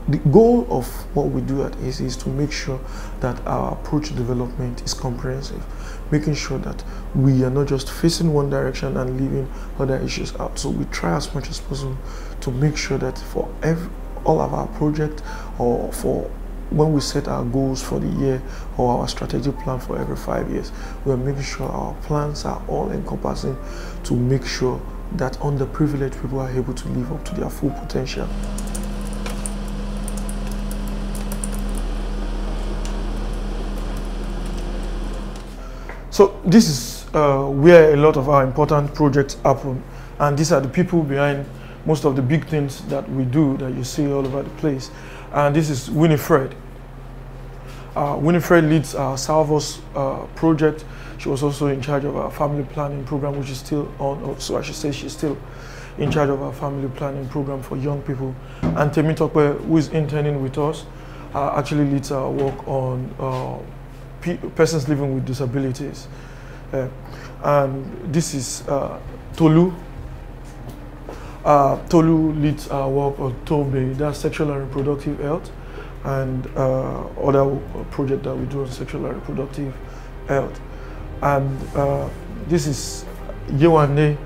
the goal of what we do at AC is to make sure that our approach to development is comprehensive, making sure that we are not just facing one direction and leaving other issues out. So we try as much as possible to make sure that for all of our projects, or for when we set our goals for the year or our strategic plan for every 5 years, we are making sure our plans are all encompassing to make sure that underprivileged people are able to live up to their full potential. So this is where a lot of our important projects happen, and these are the people behind most of the big things that we do that you see all over the place. And this is Winifred. Winifred leads our Salvos project. She was also in charge of our family planning program, which is still on, so I should say she's still in charge of our family planning program for young people. And Pt.2, who is interning with us, actually leads our work on persons living with disabilities. And this is Tolu. Tolu leads our work on Tobi, that's sexual and reproductive health, and other project that we do on sexual and reproductive health. And this is Yewande.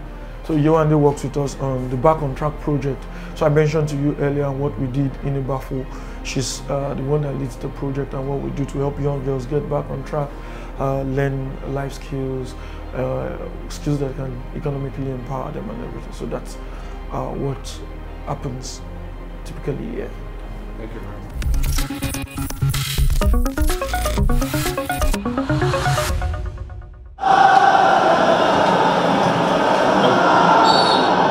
So Yewande works with us on the Back on Track project. So I mentioned to you earlier what we did in Ibafo. She's the one that leads the project and what we do to help young girls get back on track, learn life skills, skills that can economically empower them and everything. So that's what happens typically here. Thank you very much.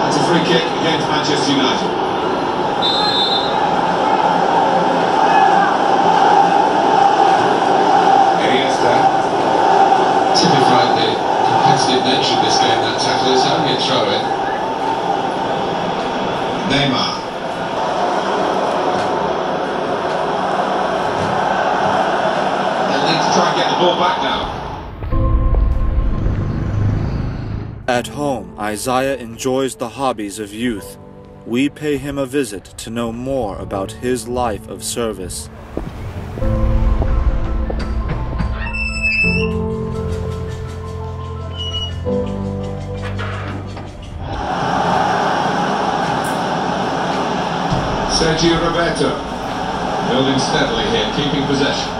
It's a free kick against Manchester United. Typified the competitive nature of this game, that tackle is only a throw-in. Neymar. They'll need to try and get the ball back now. At home, Isaiah enjoys the hobbies of youth. We pay him a visit to know more about his life of service. Sergio Roberto, building steadily here, keeping possession.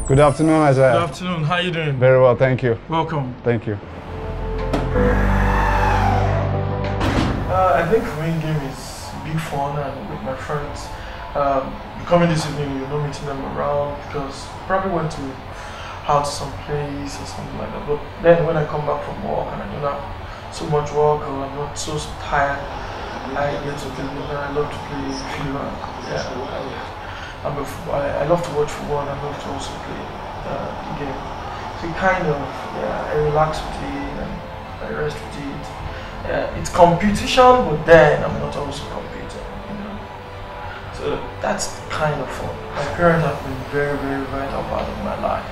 Good afternoon, Isaiah. Good afternoon, how are you doing? Very well, thank you. Welcome. Thank you. I think for me, game is big fun and with my friends. Coming this evening, you're not meeting them around because probably went to out to some place or something like that. But then when I come back from work and I don't have so much work or I'm not so tired, I get to play and I love to play FIFA. Yeah, I love to watch football and I love to also play the game. So kind of, I relax with it and I rest with it. It's competition, but then I'm not also competing, you know. So that's kind of fun. My parents have been very, very vital part of my life.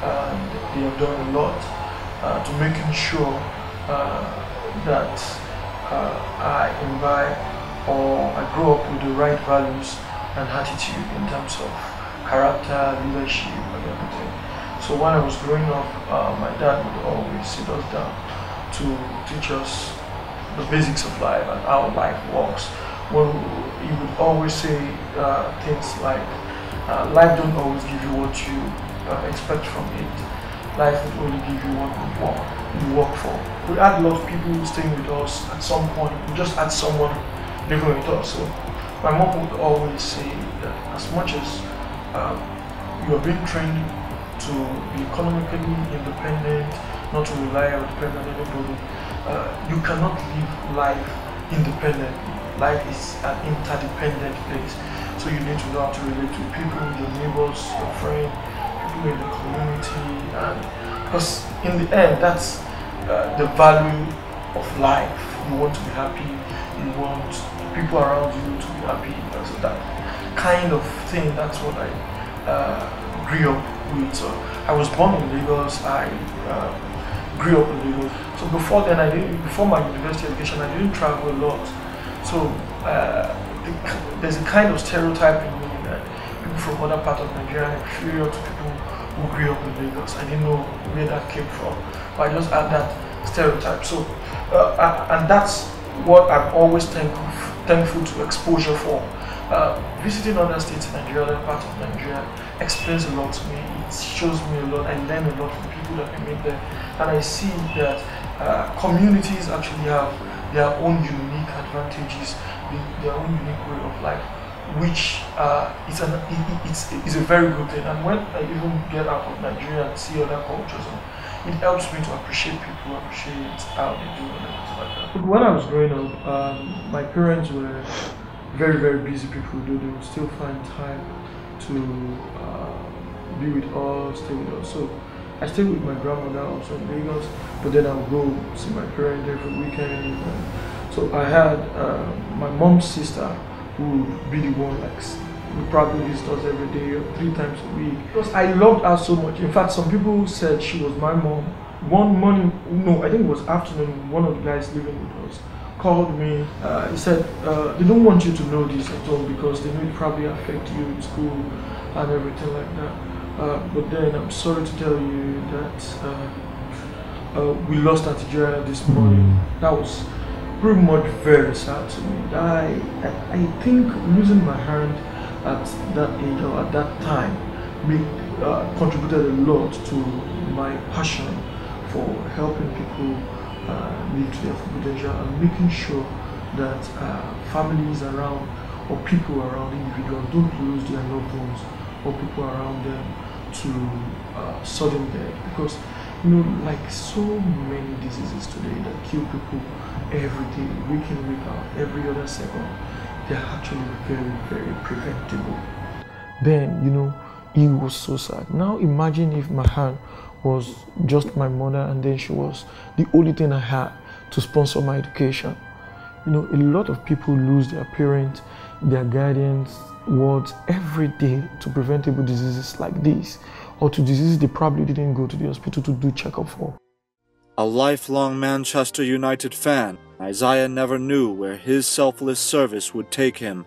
And they have done a lot to making sure that I imbibe or I grow up with the right values and attitude in terms of character, leadership, and everything. So when I was growing up, my dad would always sit us down to teach us the basics of life and how life works. Well, he would always say things like, life don't always give you what you expect from it. Life will only give you what you work for. We had a lot of people staying with us at some point. We just had someone living with us. So my mom would always say that as much as you are being trained to be economically independent, not to rely or depend on anybody, you cannot live life independently. Life is an interdependent place. So you need to know how to relate to people, your neighbors, your friends, in the community, and because in the end that's the value of life. You want to be happy, you want people around you to be happy, so that kind of thing, that's what I grew up with. So I was born in Lagos. I grew up in Lagos. So before then, before my university education, I didn't travel a lot. So there's a kind of stereotype in me that people from other parts of Nigeria are inferior to people who grew up in Lagos. I didn't know where that came from, but I just had that stereotype. So and that's what I'm always thankful to exposure for. Visiting other states in Nigeria, other parts of Nigeria, explains a lot to me. It shows me a lot. I learn a lot from people that I meet there, and I see that communities actually have their own unique advantages, their own unique way of life, which is a very good thing. And when I even get out of Nigeria and see other cultures, it helps me to appreciate people, appreciate how they do and everything like that. But when I was growing up, my parents were very, very busy people, though they would still find time to be with us, stay with us. So I stayed with my grandmother also in Lagos, but then I would go see my parents every weekend. So I had my mom's sister who would be the one would probably visit us every day or 3 times a week. Because I loved her so much. In fact, some people said she was my mom. One morning, no, I think it was afternoon, one of the guys living with us called me. He said, they don't want you to know this at all because they know it probably affect you in school and everything like that. But then I'm sorry to tell you that we lost Nigeria this morning. That was pretty much very sad to me. I think losing my hand at that age or at that time contributed a lot to my passion for helping people live to their full potential and making sure that families around or people around individuals don't lose their loved ones or people around them to sudden death. Because like so many diseases today that kill people every day, week in, week out, every other second, they're actually very, very preventable. Then, it was so sad. Now imagine if my hand was just my mother and then she was the only thing I had to sponsor my education. A lot of people lose their parents, their guardians, wards every day to preventable diseases like this, or to diseases they probably didn't go to the hospital to do checkup for. A lifelong Manchester United fan, Isaiah never knew where his selfless service would take him.